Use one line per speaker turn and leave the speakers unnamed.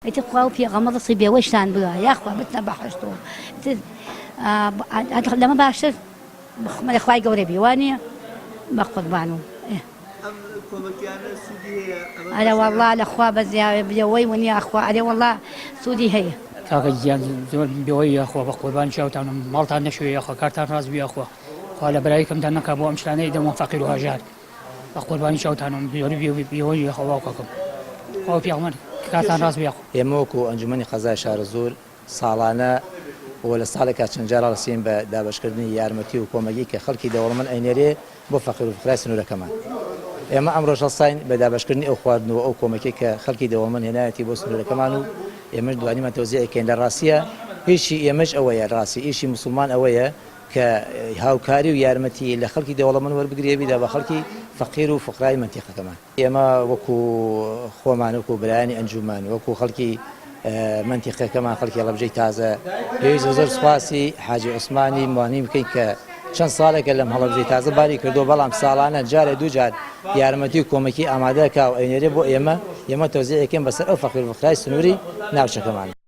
تخوا في غمض صبي وشان بها يا اخوا بتنا بحشتو لما باشر ما اخواي قوري بيواني باخذ بانو انا والله الاخوا بزي بيوي وني اخوا انا والله سودي هي
كاجيان زول بيوي اخوا بقربان شاوتان مالتان نشوي اخوا كارتان راس بي اخوا قال برايكم دنك ابو امشلاني دم فقير وهجار بقربان شاوتان بيوي اخوا واقكم هو في عمر كارتان راس بي اخوا
يموكو انجمني قضاء شهر زول صالانه ولا سالك چەند جارە ڕسیم بە دابشکردنی یارمەتی و کۆمەگی کە خەڵکی دەوڵەمەند ئەینێرێ بۆ فەقیر و فقرای سنوورەکەمان ئێمە ئەمڕۆ شەستاین بە دابشکردنی ئەو خواردنەوە ئەو کۆمەکی کە خەڵکی دەوڵەمەند هێنایەتی بۆ سنوورەکەمان و ئێمەش دوانیمان تەوزیعەکەین لە ڕاستیە هیچی ئێمەش ئەوەیە ڕاستی ئیشی موسڵمان ئەوەیە کە هاوکاری و یارمەتی لە خەڵکی دەوڵەمەند وەربگرێ بیدا بە خەڵکی فەقیر و فقرای منتیقەکەمان ئێمە وەکو خۆمان وەکو برایانی ئەنجومان وەکو خەڵکی منطقه كمان خلقي الله بجي تازه هيز زور سپاسی حاجی عثمانی موانیم بکەین کە چەند ساڵێکە لەم هەڵە بجێ تازە باری کردو بەڵام ساڵانە جارێ دوو جار یارمەتی و کۆمەکی ئامادەکە و ئەینێرێ بۆ ئێمە تەوزیعەکەین بەسەر ئەو فەقیر و فقرای سنووری ناوچەکەمان